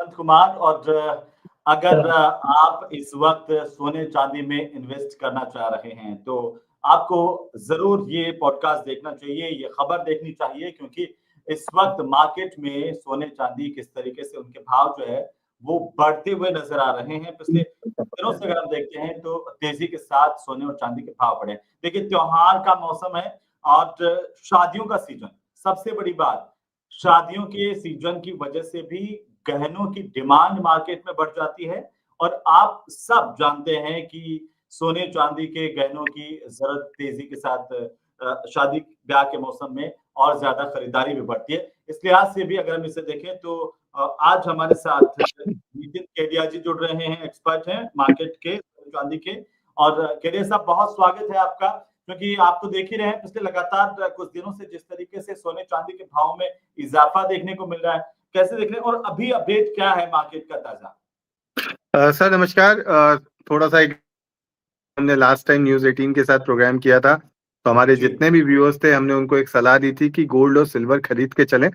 अनंत कुमार। और अगर आप इस वक्त सोने चांदी में इन्वेस्ट करना चाह रहे हैं तो आपको जरूर ये पॉडकास्ट देखना चाहिए, ये खबर देखनी चाहिए, क्योंकि इस वक्त मार्केट में सोने चांदी किस तरीके से उनके भाव जो है वो बढ़ते हुए नजर आ रहे हैं। पिछले दिनों से अगर हम देखते हैं तो तेजी के साथ सोने और चांदी के भाव बढ़े। देखिए, त्योहार का मौसम है और शादियों का सीजन, सबसे बड़ी बात, शादियों के सीजन की वजह से भी गहनों की डिमांड मार्केट में बढ़ जाती है। और आप सब जानते हैं कि सोने चांदी के गहनों की जरूरत तेजी के साथ शादी ब्याह के मौसम में और ज्यादा खरीदारी भी बढ़ती है। इस लिहाज से भी अगर हम इसे देखें तो आज हमारे साथ नितिन केडिया जी जुड़ रहे हैं, एक्सपर्ट हैं मार्केट के, सोने चांदी के। और केडिया साहब, बहुत स्वागत है आपका, क्योंकि आप तो देख ही रहे हैं पिछले लगातार कुछ दिनों से जिस तरीके से सोने चांदी के भाव में इजाफा देखने को मिल रहा है, कैसे देख रहे हैं और अभी अपडेट क्या है मार्केट का ताजा? सर नमस्कार। थोड़ा सा हमने लास्ट टाइम न्यूज 18 के साथ प्रोग्राम किया था, तो हमारे जितने भी व्यूअर्स थे हमने उनको एक सलाह दी थी कि गोल्ड और सिल्वर खरीद के चलें।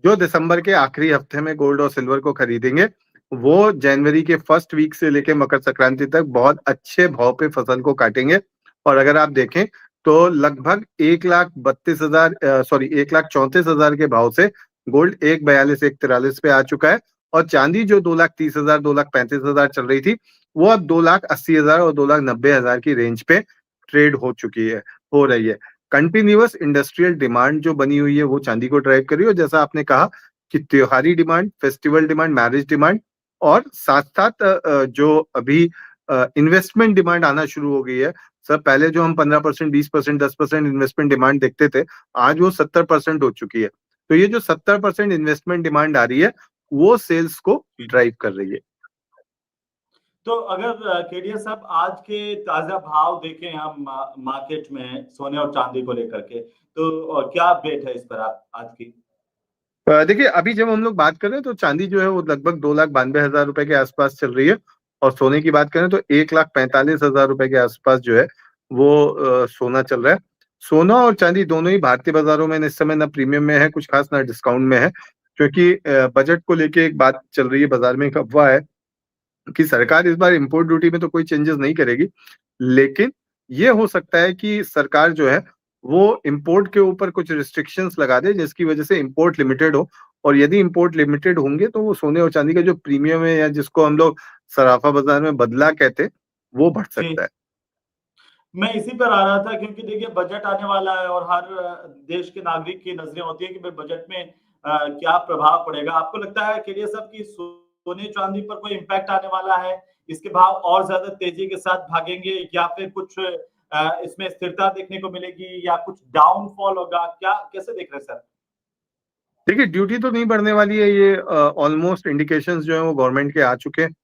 जो दिसंबर के आखिरी हफ्ते में गोल्ड और सिल्वर को खरीदेंगे वो जनवरी के फर्स्ट वीक से लेके मकर संक्रांति तक बहुत अच्छे भाव पे फसल को काटेंगे। और अगर आप देखें तो लगभग 1,34,000 के भाव से गोल्ड 1,42 1,43 पे आ चुका है। और चांदी जो 2,30,000 2,35,000 चल रही थी वो अब 2,80,000 और 2,90,000 की रेंज पे ट्रेड हो रही है। कंटिन्यूअस इंडस्ट्रियल डिमांड जो बनी हुई है वो चांदी को ड्राइव कर रही है। और जैसा आपने कहा कि त्योहारी demand, festival demand, marriage demand और साथ साथ जो अभी इन्वेस्टमेंट डिमांड आना शुरू हो गई है। सर पहले जो हम 15%, 20%, 10% इन्वेस्टमेंट डिमांड देखते थे, आज वो 70% हो चुकी है। तो ये जो 70% इन्वेस्टमेंट डिमांड आ रही है वो सेल्स को ड्राइव कर रही है। तो अगर केडिया साहब आज के ताजा भाव देखें हम मार्केट में सोने और चांदी को लेकर के, तो क्या अपडेट है इस पर आप आज की? देखिए अभी जब हम लोग बात करें तो चांदी जो है वो लगभग 2,92,000 रुपए के आसपास चल रही है। और सोने की बात करें तो 1,45,000 रुपए के आसपास जो है वो सोना चल रहा है। सोना और चांदी दोनों ही भारतीय बाजारों में इस समय ना प्रीमियम में है कुछ खास, ना डिस्काउंट में है, क्योंकि बजट को लेके एक बात चल रही है बाजार में, एक अफवाह है कि सरकार इस बार इंपोर्ट ड्यूटी में तो कोई चेंजेस नहीं करेगी, लेकिन ये हो सकता है कि सरकार जो है वो इंपोर्ट के ऊपर कुछ रिस्ट्रिक्शंस लगा दे जिसकी वजह से इंपोर्ट लिमिटेड हो। और यदि इंपोर्ट लिमिटेड होंगे तो वो सोने और चांदी का जो प्रीमियम है या जिसको हम लोग सराफा बाजार में बदला कहते हैं वो बढ़ सकता है। मैं इसी पर आ रहा था, क्योंकि देखिए बजट आने वाला है और हर देश के नागरिक की नजरें होती है कि भाई बजट में क्या प्रभाव पड़ेगा। आपको लगता है केडिया साहब की सोने चांदी पर कोई इम्पैक्ट आने वाला है? इसके भाव और ज्यादा तेजी के साथ भागेंगे या फिर कुछ इसमें स्थिरता देखने को मिलेगी या कुछ डाउनफॉल होगा? क्या, कैसे देख रहे हैं सर? देखिए ड्यूटी तो नहीं बढ़ने वाली है, ये ऑलमोस्ट इंडिकेशंस जो है वो गवर्नमेंट के आ चुके हैं।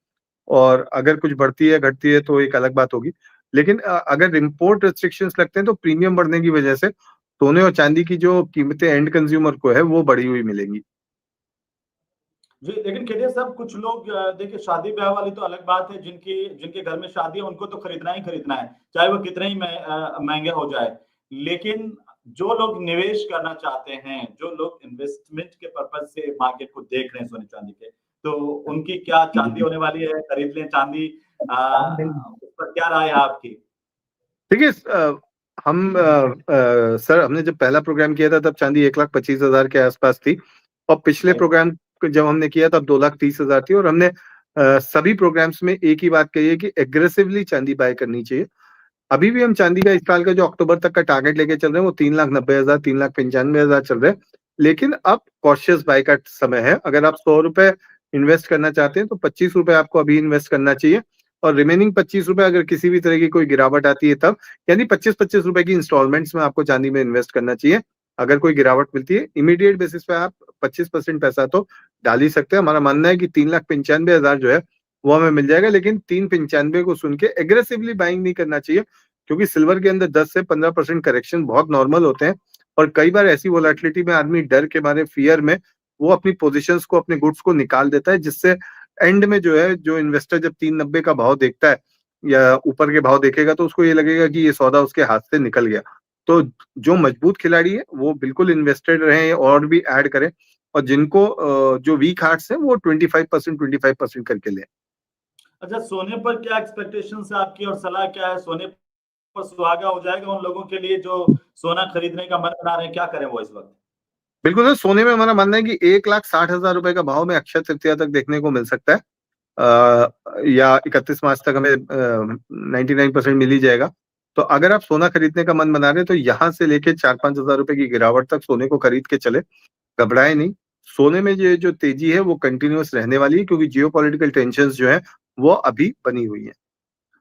और अगर कुछ बढ़ती है घटती है तो एक अलग बात होगी, लेकिन अगर इंपोर्ट रिस्ट्रिक्शंस लगते हैं तो प्रीमियम बढ़ने की वजह से सोने और चांदी की जो कीमतें एंड कंज्यूमर को है वो बढ़ी हुई मिलेंगी। जी, लेकिन केडिया साहब कुछ लोग देखिए, शादी ब्याह वाली तो अलग बात है, जिनकी जिनके घर में शादी है उनको तो खरीदना ही खरीदना है, चाहे वो कितने ही महंगे हो जाए। लेकिन जो लोग निवेश करना चाहते हैं, जो लोग इन्वेस्टमेंट के पर्पज से मार्केट को देख रहे हैं सोने चांदी के, तो उनकी क्या चांदी होने वाली है? खरीद लें चांदी? उस पर क्या राय है आपकी? देखिए सर हमने जब पहला प्रोग्राम किया था तब चांदी 1,25,000 के आसपास थी। और पिछले प्रोग्राम जब हमने किया तब 2,30,000 थी। और हमने सभी प्रोग्राम्स में एक ही बात कही है कि एग्रेसिवली चांदी बाय करनी चाहिए। अभी भी हम चांदी का इस साल का जो अक्टूबर तक का टारगेट लेके चल रहे हैं वो 3,90,000 3,95,000 चल रहे हैं। लेकिन अब कॉशियस बाय का समय है। अगर आप 100 रुपए इन्वेस्ट करना चाहते हैं तो 25 रुपए आपको अभी इन्वेस्ट करना चाहिए। और रिमेनिंग 25 रुपए अगर किसी भी तरह की कोई गिरावट आती है तब, यानी 25-25 रुपए की इंस्टॉलमेंट्स में आपको चांदी में इन्वेस्ट करना चाहिए। अगर कोई गिरावट मिलती है इमीडिएट बेसिस पे आप 25% पैसा तो डाल ही सकते हैं। हमारा मानना है कि 3,95,000 जो है वो हमें मिल जाएगा, लेकिन 3,95 को सुन के एग्रेसिवली बाइंग नहीं करना चाहिए, क्योंकि सिल्वर के अंदर 10 से 15% करेक्शन बहुत नॉर्मल होते हैं। और कई बार ऐसी वोलेटिलिटी में आदमी डर के मारे, फियर में, वो अपनी पोजीशंस को, अपने गुड्स को निकाल देता है, जिससे एंड में जो है जो इन्वेस्टर जब 390 का भाव देखता है या ऊपर के भाव देखेगा तो उसको ये लगेगा कि ये सौदा उसके हाथ से निकल गया। तो जो मजबूत खिलाड़ी है वो बिल्कुल इन्वेस्टेड रहे और भी ऐड करें। और जिनको जो वीक हार्ट्स हैं वो 25% करके लें। अच्छा, सोने पर क्या एक्सपेक्टेशंस है आपकी और सलाह क्या है? सोने पर सुहागा हो जाएगा उन लोगों के लिए जो सोना खरीदने का मन बना रहे हैं, क्या करें वो इस वक्त? बिल्कुल सर, सोने में हमारा मानना है कि 1,60,000 रुपए का भाव में अक्षय तृतीया तक देखने को मिल सकता है, या 31 मार्च तक हमें 99% मिल ही जाएगा। तो अगर आप सोना खरीदने का मन बना रहे हैं तो यहाँ से लेके 4-5 हजार रुपए की गिरावट तक सोने को खरीद के चले, घबराए नहीं। सोने में ये जो तेजी है वो कंटिन्यूअस रहने वाली है, क्योंकि जियोपॉलिटिकल टेंशन जो है वो अभी बनी हुई है।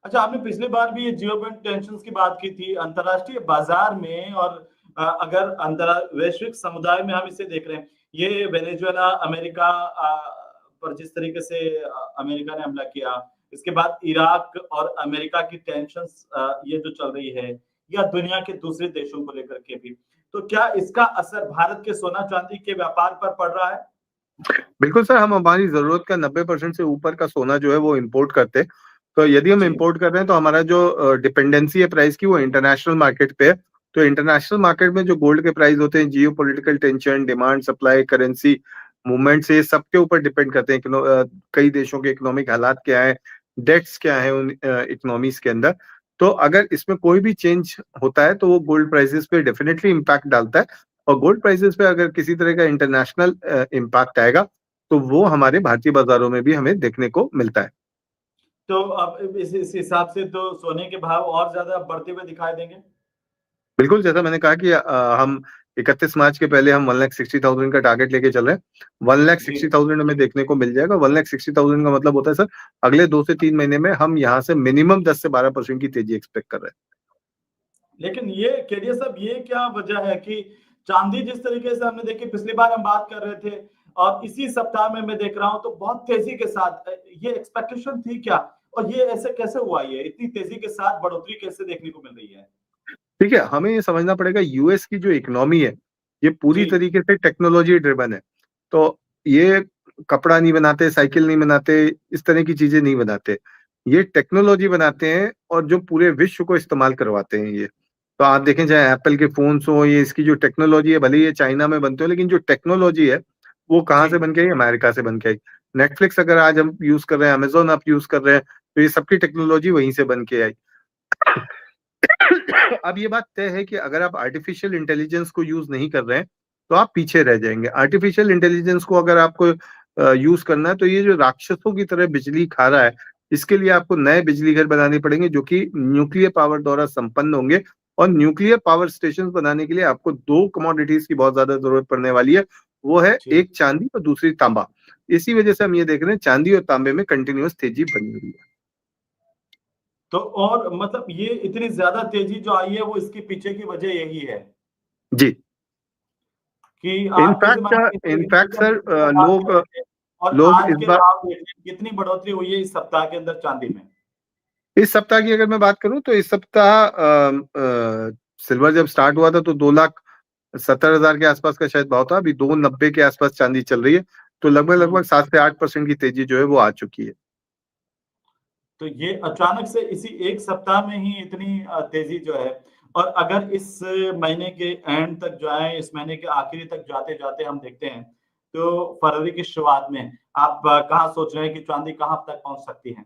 अच्छा, आपने पिछली बार भी ये जियोपॉलिटिकल टेंशंस की बात की थी अंतरराष्ट्रीय बाजार में, और अगर वैश्विक समुदाय में हम इसे देख रहे हैं, ये वेनेजुएला, अमेरिका पर जिस तरीके से अमेरिका ने हमला किया, इसके बाद इराक और अमेरिका की टेंशंस ये जो चल रही है, या दुनिया के दूसरे देशों को लेकर के भी, तो क्या इसका असर भारत के सोना चांदी के व्यापार पर पड़ रहा है? बिल्कुल सर, हम हमारी जरूरत का 90% से ऊपर का सोना जो है वो इम्पोर्ट करते हैं। तो यदि हम जी, इम्पोर्ट कर रहे हैं तो हमारा जो डिपेंडेंसी है प्राइस की वो इंटरनेशनल मार्केट पे है। तो इंटरनेशनल मार्केट में जो गोल्ड के प्राइस होते हैं, geo political tension, demand supply, currency movement से सबके ऊपर डिपेंड करते हैं। कई देशों के इकोनॉमिक हालात क्या है, डेट्स क्या है उन इकोनॉमीज के अंदर। तो अगर इसमें कोई भी चेंज होता है तो वो गोल्ड प्राइसेस पे डेफिनेटली इम्पैक्ट डालता है। और गोल्ड प्राइसेस पे अगर किसी तरह का इंटरनेशनल इम्पैक्ट आएगा तो वो हमारे भारतीय बाजारों में भी हमें देखने को मिलता है। तो अब इस हिसाब से तो सोने के भाव और ज्यादा बढ़ते हुए दिखाई देंगे? बिल्कुल, जैसा मैंने कहा कि हम 31 मार्च के पहले हम 1,60,000 का टारगेट लेके चल रहे हैं। जी। 1,60,000 हमें देखने को मिल जाएगा। 1,60,000 का मतलब होता है सर, अगले 2 से 3 महीने में हम यहाँ से मिनिमम 10 से 12% की तेजी एक्सपेक्ट कर रहे हैं। लेकिन ये केडिया साहब, ये क्या वजह है कि चांदी जिस तरीके से हमने देखी पिछली बार हम बात कर रहे थे, और इसी सप्ताह में मैं देख रहा हूं तो बहुत तेजी के साथ ये एक्सपेक्टेशन थी क्या, और ये ऐसे कैसे हुआ, ये इतनी तेजी के साथ बढ़ोतरी कैसे देखने को मिल रही है? ठीक है, हमें ये समझना पड़ेगा यूएस की जो इकोनॉमी है, ये पूरी जी, तरीके से टेक्नोलॉजी ड्रिवन है। तो ये कपड़ा नहीं बनाते, साइकिल नहीं बनाते, इस तरह की चीजें नहीं बनाते। ये टेक्नोलॉजी बनाते हैं और जो पूरे विश्व को इस्तेमाल करवाते हैं ये। तो आप देखें चाहे एप्पल के फोन्स हो, ये इसकी जो टेक्नोलॉजी है, भले ही ये चाइना में बनते हो, लेकिन जो टेक्नोलॉजी है वो कहाँ जी। से बन के आई? अमेरिका से बन के आई। नेटफ्लिक्स अगर आज हम यूज कर रहे हैं, अमेज़न आप यूज कर रहे हैं, तो ये सबकी टेक्नोलॉजी वहीं से बन के आई। अब ये बात तय है कि अगर आप आर्टिफिशियल इंटेलिजेंस को यूज नहीं कर रहे हैं तो आप पीछे रह जाएंगे। आर्टिफिशियल इंटेलिजेंस को अगर आपको यूज करना है तो ये जो राक्षसों की तरह बिजली खा रहा है, इसके लिए आपको नए बिजली घर बनाने पड़ेंगे जो कि न्यूक्लियर पावर द्वारा संपन्न होंगे। और न्यूक्लियर पावर स्टेशन बनाने के लिए आपको दो कमोडिटीज की बहुत ज्यादा जरूरत पड़ने वाली है। वो है जी। एक चांदी और दूसरी तांबा। इसी वजह से हम ये देख रहे हैं चांदी और तांबे में कंटिन्यूअस तेजी बनी हुई है। तो और मतलब ये इतनी ज्यादा तेजी जो आई है, वो इसके पीछे की वजह यही है जी। कि आज के इनफैक्ट जमाने में इनफैक्ट इंडिया सर, में भाव लोग चल रहे थे, और लोग आज इस के बार भाव देखिए कितनी बढ़ोतरी हुई है इस सप्ताह के अंदर चांदी में। इस सप्ताह की अगर मैं बात करूं तो इस सप्ताह सिल्वर जब स्टार्ट हुआ था तो 2,70,000 के आसपास का शायद भाव था। अभी 2,90 के आसपास चांदी चल रही है। तो लगभग हम्म। लगभग 7 से 8% की तेजी जो है वो आ चुकी है। तो ये अचानक से इसी एक सप्ताह में ही इतनी तेजी जो है, और अगर इस महीने के एंड तक जो है, इस महीने के आखिरी तक जाते जाते हम देखते हैं, तो फरवरी की शुरुआत में आप कहाँ सोच रहे हैं कि चांदी कहाँ तक पहुंच सकती है?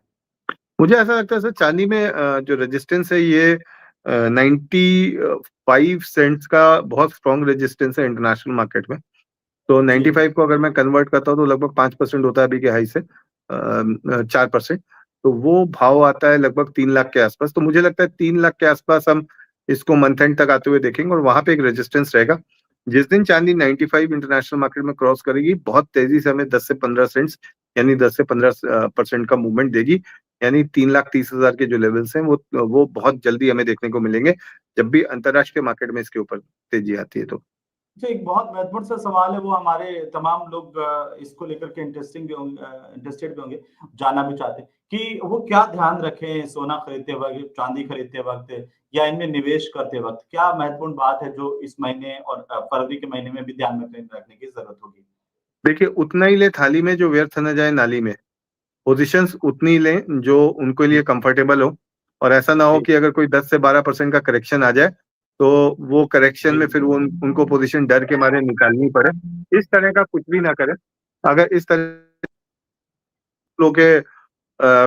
मुझे ऐसा लगता है सर, चांदी में जो रेजिस्टेंस है ये 95 सेंट्स का बहुत स्ट्रॉन्ग रेजिस्टेंस है इंटरनेशनल मार्केट में। तो जी। 95 को अगर मैं कन्वर्ट करता हूँ तो लगभग 5% होता है अभी के हाई से 4%। तो वो भाव आता है लगभग 3 लाख के आसपास। तो मुझे लगता है 3 लाख के आसपास हम इसको मंथ एंड तक आते हुए देखेंगे और वहां पे एक रेजिस्टेंस रहेगा। जिस दिन चांदी 95 इंटरनेशनल मार्केट में क्रॉस करेगी, बहुत तेजी से हमें 10 से 15 सेंट्स यानी 10 से 15% का मूवमेंट देगी। यानी 3,30,000 के जो लेवल्स हैं वो बहुत जल्दी हमें देखने को मिलेंगे जब भी अंतरराष्ट्रीय मार्केट में इसके ऊपर तेजी आती है। तो अच्छा, एक बहुत महत्वपूर्ण सा सवाल है, वो हमारे तमाम लोग इसको लेकर के इंटरेस्टेड भी होंगे, जानना भी चाहते हैं कि वो क्या ध्यान रखें सोना खरीदते वक्त, चांदी खरीदते वक्त, या इनमें निवेश करते वक्त क्या महत्वपूर्ण बात है जो इस महीने और फरवरी के महीने में भी ध्यान में रखने की जरूरत होगी? देखिए, उतना ही ले थाली में जो व्यर्थ न जाए नाली में। पोजीशंस उतनी ही लें जो उनके लिए कंफर्टेबल हो। और ऐसा ना हो जी। कि अगर कोई 10 से 12% का करेक्शन आ जाए तो वो करेक्शन में फिर उनको पोजीशन डर के मारे निकालनी पड़े। इस तरह का कुछ भी ना करें। अगर इस तरह लोग के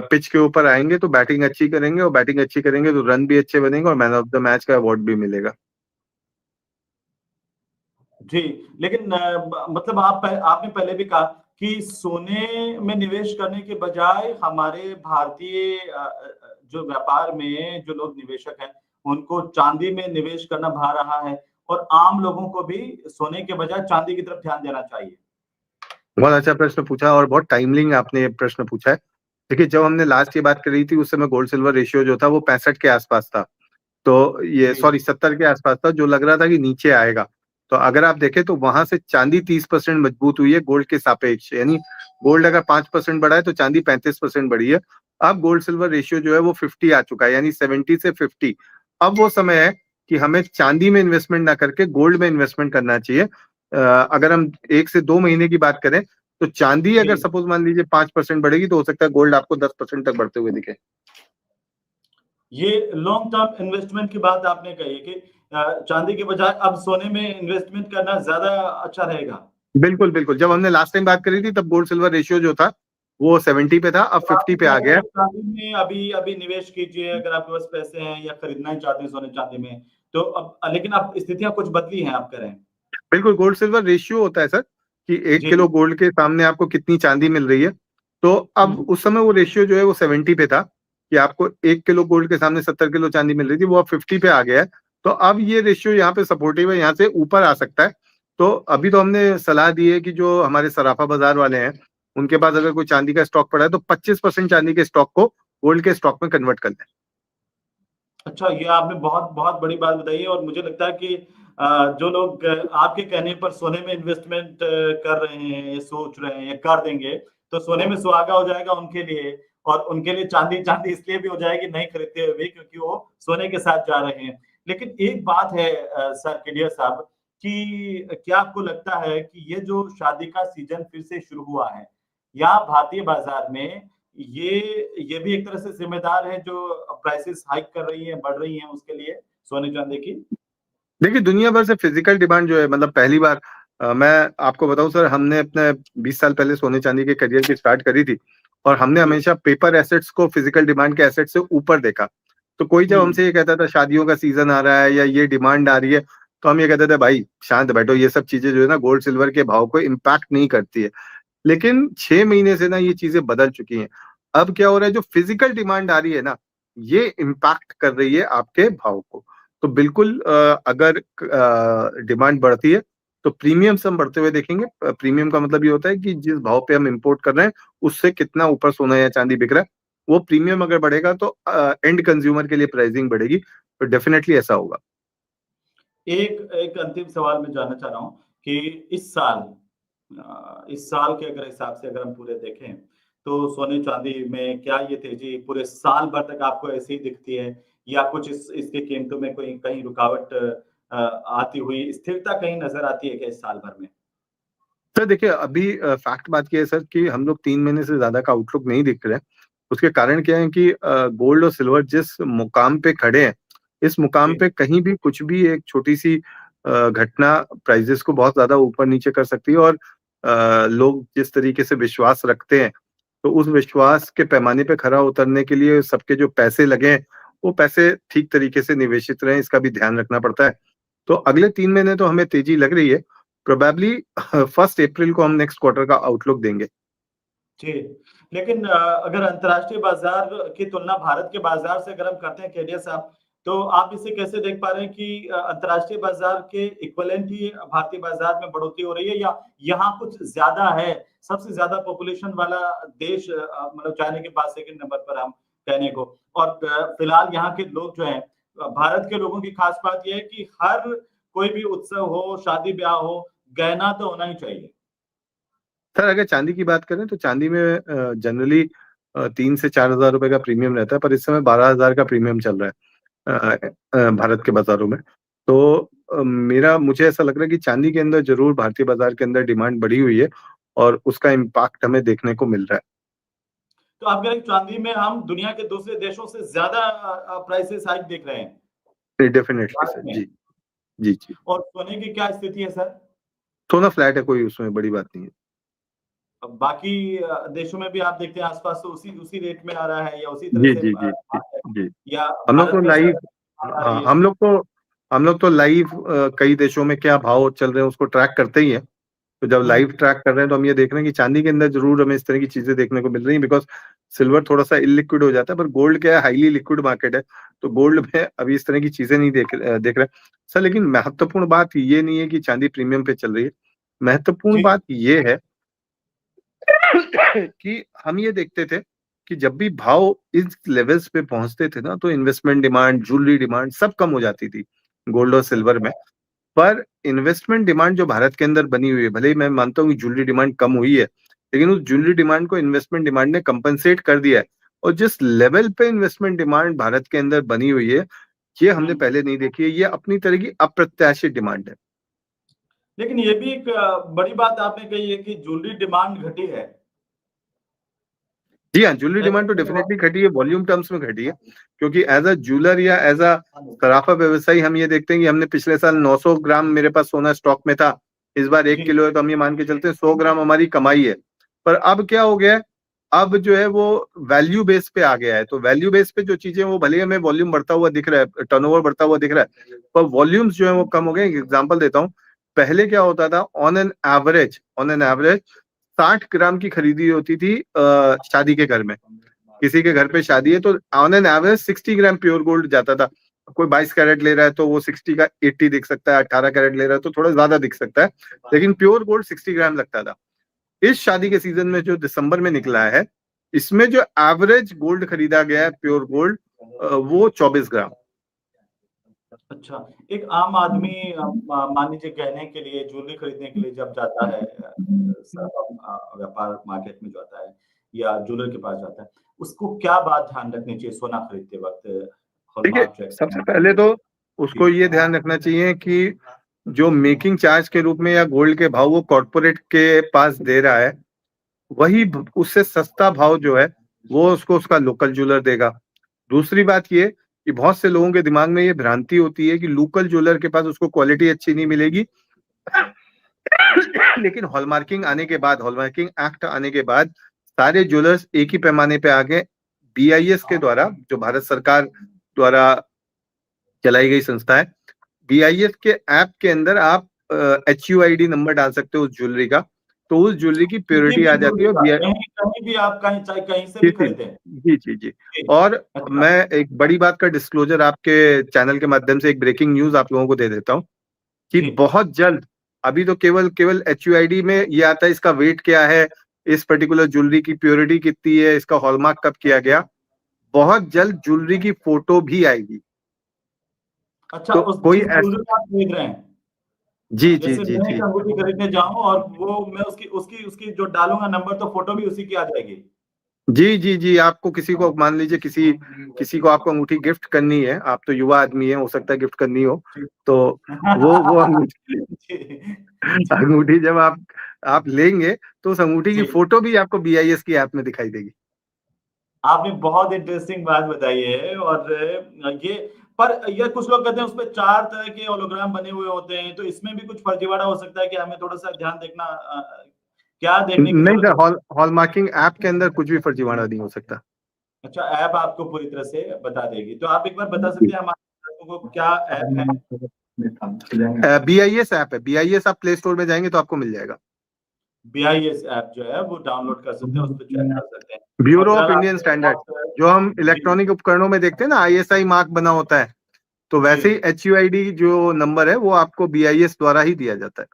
पिच के ऊपर आएंगे तो बैटिंग अच्छी करेंगे, और बैटिंग अच्छी करेंगे तो रन भी अच्छे बनेंगे और मैन ऑफ द मैच का अवार्ड भी मिलेगा। जी, लेकिन मतलब आपने पहले भी कहा कि सोने में निवेश करने के बजाय हमारे भारतीय जो व्यापार में जो लोग निवेशक हैं, उनको चांदी में निवेश करना भा रहा है और आम लोगों को भी सोने के बजाय चांदी की तरफ ध्यान देना चाहिए। बहुत अच्छा प्रश्न पूछा और बहुत टाइमलिंग आपने प्रश्न पूछा है। देखिए, जब हमने लास्ट ये बात करी थी उस समय गोल्ड सिल्वर रेशियो जो था वो 65 के आसपास था। तो ये जी, 70 के आसपास था, जो लग रहा था कि नीचे आएगा। तो अगर आप देखें तो वहां से चांदी 30% मजबूत हुई है गोल्ड के सापेक्ष, यानी गोल्ड अगर 5% बढ़ा है तो चांदी 35% बढ़ी है। अब गोल्ड सिल्वर रेशियो जो है वो 50 आ चुका है, यानी 70 से 50। अब वो समय है कि हमें चांदी में इन्वेस्टमेंट ना करके गोल्ड में इन्वेस्टमेंट करना चाहिए। अगर हम 1 से 2 महीने की बात करें तो चांदी जी। अगर सपोज मान लीजिए 5% बढ़ेगी तो हो सकता है गोल्ड आपको 10% तक बढ़ते हुए दिखे। ये लॉन्ग टर्म इन्वेस्टमेंट की बात आपने कही है कि चांदी के बजाय अब सोने में इन्वेस्टमेंट करना ज़्यादा अच्छा रहेगा। बिल्कुल, बिल्कुल। जब हमने लास्ट टाइम बात करी थी तब गोल्ड सिल्वर रेशियो जो था वो 70 पे था, अब तो आप 50 पे क्या आ कह गया रहे है। हैं चांदी में अभी अभी निवेश कीजिए अगर आपके पास पैसे हैं या खरीदना ही चाहते हैं सोने चांदी में। तो अब लेकिन अब स्थितियाँ कुछ बदली हैं आप कह रहे हैं। बिल्कुल, गोल्ड सिल्वर रेशियो होता है सर कि 1 जी। किलो गोल्ड के सामने आपको कितनी चांदी मिल रही है। तो अब हुँ। उस समय वो रेशियो जो है वो 70 पे था कि आपको 1 किलो गोल्ड के सामने 70 किलो चांदी मिल रही थी, वो अब 50 पे आ गया है। तो अब ये रेशियो यहाँ पे सपोर्टिव है, यहाँ से ऊपर आ सकता है। तो अभी तो हमने सलाह दी है कि जो हमारे सराफा बाजार वाले हैं, उनके पास अगर कोई चांदी का स्टॉक पड़ा है तो 25% चांदी के स्टॉक को गोल्ड के स्टॉक में कन्वर्ट कर लें। अच्छा, ये आपने बहुत बहुत बड़ी बात बताई है और मुझे लगता है कि जो लोग आपके कहने पर सोने में इन्वेस्टमेंट कर रहे हैं, या सोच रहे हैं या कर देंगे, तो सोने में सुहागा हो जाएगा उनके लिए और उनके लिए चांदी चांदी इसलिए भी हो जाएगी नहीं खरीदते हुए भी क्योंकि वो सोने के साथ जा रहे हैं। लेकिन एक बात है सर केडिया साहब कि क्या आपको लगता है कि ये जो शादी का सीज़न फिर से शुरू हुआ है, या भारतीय बाज़ार में ये ये भी एक तरह से ज़िम्मेदार है जो प्राइसेज़ हाइक कर रही है, बढ़ रही हैं उसके लिए सोने-चांदी की? देखिए, दुनिया भर से फिजिकल डिमांड जो है, मतलब पहली बार मैं आपको बताऊं सर, हमने अपने 20 साल पहले सोने चांदी के करियर की स्टार्ट करी थी और हमने जी। हमेशा पेपर एसेट्स को फिजिकल डिमांड के एसेट्स से ऊपर देखा। तो कोई जब हुँ। हमसे ये कहता था शादियों का सीजन आ रहा है या ये डिमांड आ रही है, तो हम ये कहते थे भाई शांत बैठो, ये सब चीजें जो है ना गोल्ड सिल्वर के भाव को इम्पैक्ट नहीं करती है। लेकिन 6 महीने से ना ये चीजें बदल चुकी हैं। अब क्या हो रहा है, जो फिजिकल डिमांड आ रही है ना, ये इम्पैक्ट कर रही है आपके भाव को। तो बिल्कुल अगर डिमांड बढ़ती है तो प्रीमियम्स हम बढ़ते हुए देखेंगे। प्रीमियम का मतलब ये होता है कि जिस भाव पे हम इंपोर्ट कर रहे हैं उससे कितना ऊपर सोना या चांदी बिक रहा है, वो प्रीमियम अगर बढ़ेगा तो एंड कंज्यूमर के लिए प्राइसिंग बढ़ेगी। तो डेफिनेटली ऐसा होगा। एक एक अंतिम सवाल मैं जानना चाह रहा हूँ कि इस साल के अगर हिसाब से अगर हम पूरे देखें, तो सोने-चांदी में क्या ये तेज़ी पूरे साल भर तक आपको ऐसे ही दिखती है? या कुछ इसकी कीमतों में कोई कहीं रुकावट आती हुई स्थिरता कहीं नज़र आती है क्या इस साल भर में? सर देखिए, अभी फैक्ट बात ये है सर कि हम लोग 3 महीने से ज्यादा का आउटलुक नहीं दिख रहे हैं। उसके कारण क्या है कि गोल्ड और सिल्वर जिस मुकाम पे खड़े हैं, इस मुकाम जी। पे कहीं भी कुछ भी एक छोटी सी घटना प्राइजेस को बहुत ज्यादा ऊपर नीचे कर सकती है। और लोग जिस तरीके से विश्वास रखते हैं, तो उस विश्वास के पैमाने पे खरा उतरने के लिए सबके जो पैसे लगे हैं, वो पैसे ठीक तरीके से निवेशित रहें, इसका भी ध्यान रखना पड़ता है। तो अगले 3 महीने तो हमें तेजी लग रही है। प्रोबेबली 1 अप्रैल को हम नेक्स्ट क्वार्टर का आउटलुक देंगे। जी, लेकिन अगर अंतर्राष्ट्रीय बाज़ार की तुलना भारत के बाज़ार से अगर हम करते हैं केडिया साहब, तो आप इसे कैसे देख पा रहे हैं कि अंतर्राष्ट्रीय बाज़ार के इक्विवेलेंट ही भारतीय बाज़ार में बढ़ोतरी हो रही है या यहाँ कुछ ज़्यादा है? सबसे ज़्यादा पॉपुलेशन वाला देश मतलब चाइना के बाद सेकंड नंबर पर हम कहने को और फिलहाल यहाँ के लोग जो हैं भारत के लोगों की खास बात ये है कि हर कोई भी उत्सव हो, शादी-ब्याह हो, गहना तो होना ही चाहिए। सर अगर चांदी की बात करें तो चांदी में जनरली 3 से 4 हज़ार रुपए का प्रीमियम रहता है, पर इस समय 12 हज़ार का प्रीमियम चल रहा है भारत के बाजारों में। तो मेरा मुझे ऐसा लग रहा है कि चांदी के अंदर जरूर भारतीय बाजार के अंदर डिमांड बढ़ी हुई है और उसका इम्पैक्ट हमें देखने को मिल रहा है। तो आप कह रहे हैं चांदी में हम दुनिया के दूसरे देशों से ज़्यादा प्राइसेज़ हाइक देख रहे हैं, डेफिनेटली भारत सर में। जी। जी जी। और सोने की क्या स्थिति है सर? सोना फ्लैट है, कोई उसमें बड़ी बात नहीं है। अब बाकी देशों में भी आप देखते हैं आस-पास तो उसी उसी रेट में आ रहा है या उसी तरह जी से जी जी जी जी। या हम लोग भारत तो में लाइव, सर बात आ रही हाँ, है? हम लोग तो लाइव कई देशों में क्या भाव चल रहे हैं उसको ट्रैक करते ही है। तो जब हुँ, लाइव ट्रैक कर रहे हैं तो हम ये देख रहे हैं कि चांदी के अंदर जरूर हमें इस तरह की चीजें देखने को मिल रही हैं, बिकॉज सिल्वर थोड़ा सा इलिक्विड हो जाता है, पर गोल्ड क्या है, हाईली लिक्विड मार्केट है। तो गोल्ड में अभी इस तरह की चीजें नहीं देख रहे हैं सर। लेकिन महत्वपूर्ण बात ये नहीं है कि चांदी प्रीमियम पे चल रही है। महत्वपूर्ण जी, बात ये है कि हम ये देखते थे कि जब भी भाव इस लेवल्स पे पहुंचते थे ना, तो इन्वेस्टमेंट डिमांड, ज्वेलरी डिमांड सब कम हो जाती थी गोल्ड और सिल्वर में। पर इन्वेस्टमेंट डिमांड जो भारत के अंदर बनी हुई है, भले ही मैं मानता हूँ कि ज्वेलरी डिमांड कम हुई है, लेकिन उस ज्वेलरी डिमांड को इन्वेस्टमेंट डिमांड ने कंपनसेट कर दिया है। और जिस लेवल पे इन्वेस्टमेंट डिमांड भारत के अंदर बनी हुई है, ये हमने हुँ। पहले नहीं देखी है। ये अपनी तरह की अप्रत्याशित डिमांड है। लेकिन ये भी एक बड़ी बात आपने कही है कि ज्वेलरी डिमांड घटी है। जी हाँ, ज्वेलरी ऐसा डिमांड तो क्यों हुआ? डेफिनेटली घटी है, वॉल्यूम टर्म्स में घटी है। क्योंकि एज अ ज्वेलर या एज अ सराफा व्यवसायी हम ये देखते हैं कि हमने पिछले साल 900 ग्राम मेरे पास सोना स्टॉक में था, इस बार 1 जी, किलो है, तो हम ये मान के चलते हैं 100 ग्राम हमारी कमाई है। पर अब क्या हो गया है, अब जो है वो वैल्यू बेस पे आ गया है। तो वैल्यू बेस पे जो चीजें, वो भले ही हमें वॉल्यूम बढ़ता हुआ दिख रहा है, टर्नओवर बढ़ता हुआ दिख रहा है, पर वॉल्यूम्स जो है वो कम हो गए। एग्जाम्पल देता हूँ, पहले क्या होता था, ऑन एन एवरेज 60 ग्राम की खरीदी होती थी शादी के घर में। किसी के घर पे शादी है तो on an average 60 gram pure gold जाता था। कोई 22 कैरेट ले रहा है तो वो 60 का 80 दिख सकता है, 18 कैरेट ले रहा है तो थोड़ा ज्यादा दिख सकता है, लेकिन प्योर गोल्ड 60 ग्राम लगता था। इस शादी के सीजन में जो दिसंबर में निकला है, इसमें जो एवरेज गोल्ड खरीदा गया है प्योर गोल्ड, वो 24 ग्राम। अच्छा। एक आम आदमी मान लीजिए गहने के लिए, ज्वेलरी खरीदने के लिए जब जाता है व्यापार मार्केट में जाता है या ज्वेलर के पास जाता है, उसको क्या बात ध्यान रखनी चाहिए सोना खरीदते वक़्त देखिए, हॉलमार्क चेक सबसे करना पहले तो जी, उसको ये ध्यान रखना चाहिए कि जो मेकिंग चार्ज के रूप में या गोल्ड के भाव वो कॉर्पोरेट के पास दे रहा है, वही उससे सस्ता भाव जो है वो उसको उसका लोकल ज्वेलर देगा। दूसरी बात ये कि बहुत से लोगों के दिमाग में ये भ्रांति होती है कि लोकल ज्वेलर के पास उसको क्वालिटी अच्छी नहीं मिलेगी। लेकिन हॉलमार्किंग एक्ट आने के बाद सारे ज्वेलर्स एक ही पैमाने पे आ गए। बीआईएस के द्वारा, जो भारत सरकार द्वारा चलाई गई संस्था है, बीआईएस के ऐप के अंदर आप HUID नंबर डाल सकते हो उस ज्वेलरी का, तो उस ज्वेलरी की किसी प्योरिटी भी आ जाती ज्वेलरी है। और का कहीं कहीं भी आप कहीं चाहे कहीं से जी भी जी खरीदें। जी जी जी। जी, और अच्छा, मैं एक बड़ी बात का डिस्क्लोजर आपके चैनल के माध्यम से, एक ब्रेकिंग न्यूज आप लोगों को दे देता हूँ कि जी। बहुत जल्द, अभी तो केवल केवल HUID में ये आता है इसका वेट क्या है, इस पर्टिकुलर ज्वेलरी की प्योरिटी कितनी है, इसका हॉलमार्क कब किया गया। बहुत जल्द ज्वेलरी की फोटो भी आएगी। अच्छा तो उस कोई जिस ऐसा, ज्वेलरी आप खरीद रहे हैं, जी जी जैसे जी मैं जी एक अंगूठी खरीदने जाऊँ और वो मैं उसकी उसकी उसकी जो डालूँगा नंबर तो फ़ोटो भी उसी की आ जाएगी। जी जी जी। आपको किसी को, मान लीजिए किसी किसी को आपको अंगूठी गिफ्ट करनी है, आप तो युवा आदमी है, हो सकता है गिफ्ट करनी हो, जी। तो वो अंगूठी, जी, जी। अंगूठी जब आप लेंगे तो उस अंगूठी की जी। फोटो भी आपको BIS की ऐप में दिखाई देगी। आपने बहुत इंटरेस्टिंग बात बताई है और ये पर ये कुछ लोग कहते हैं उसपे 4 तरह के होलोग्राम बने हुए होते हैं, तो इसमें भी कुछ फर्जीवाड़ा हो सकता है कि हमें थोड़ा-सा ध्यान देखना क्या देखने की नहीं ज़रूरत सर, है? हॉलमार्किंग ऐप के अंदर कुछ भी फर्जीवाड़ा नहीं हो सकता। अच्छा ऐप आपको पूरी तरह से बता देगी। तो आप एक बार बता सकते हैं हमारे दर्शकों को क्या ऐप है? BIS ऐप है, BIS आप प्ले स्टोर में जाएंगे तो आपको मिल जाएगा। बीआईएस ऐप जो है वो डाउनलोड कर सकते हैं, उसपे चेक कर सकते हैं। और ब्यूरो ऑफ फिलहाल इंडियन आपके स्टैंडर्ड, साथ जो हम जी, इलेक्ट्रॉनिक उपकरणों में देखते हैं ना, ISI मार्क बना होता है, तो जी, वैसे ही HUID जो नंबर है वो आपको BIS द्वारा ही दिया जाता है।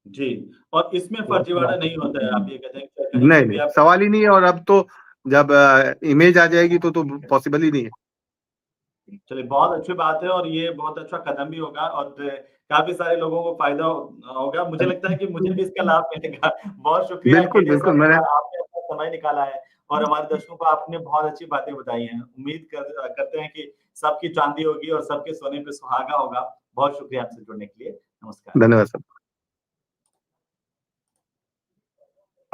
जी और इसमें फर्जीवाड़ा नहीं होता है, आप ये कहते हैं कि कहीं नहीं से भी नहीं, आप सवाल ही नहीं है। और अब तो जब इमेज आ जाएगी तो पॉसिबल ही नहीं है। चलिए बहुत अच्छी बात है और ये बहुत अच्छा कदम भी होगा और काफ़ी सारे लोगों को फ़ायदा होगा। मुझे लगता है कि मुझे भी इसका लाभ मिलेगा। बहुत शुक्रिया कि बिल्कुल जिस बिल्कुल। मैंने, आपने अपना समय निकाला है और हमारे दर्शकों को आपने बहुत अच्छी बातें बताई हैं। उम्मीद करते हैं कि सबकी चाँदी होगी और सबके सोने पे सुहागा होगा। बहुत शुक्रिया आपसे जुड़ने के लिए। नमस्कार। धन्यवाद सर।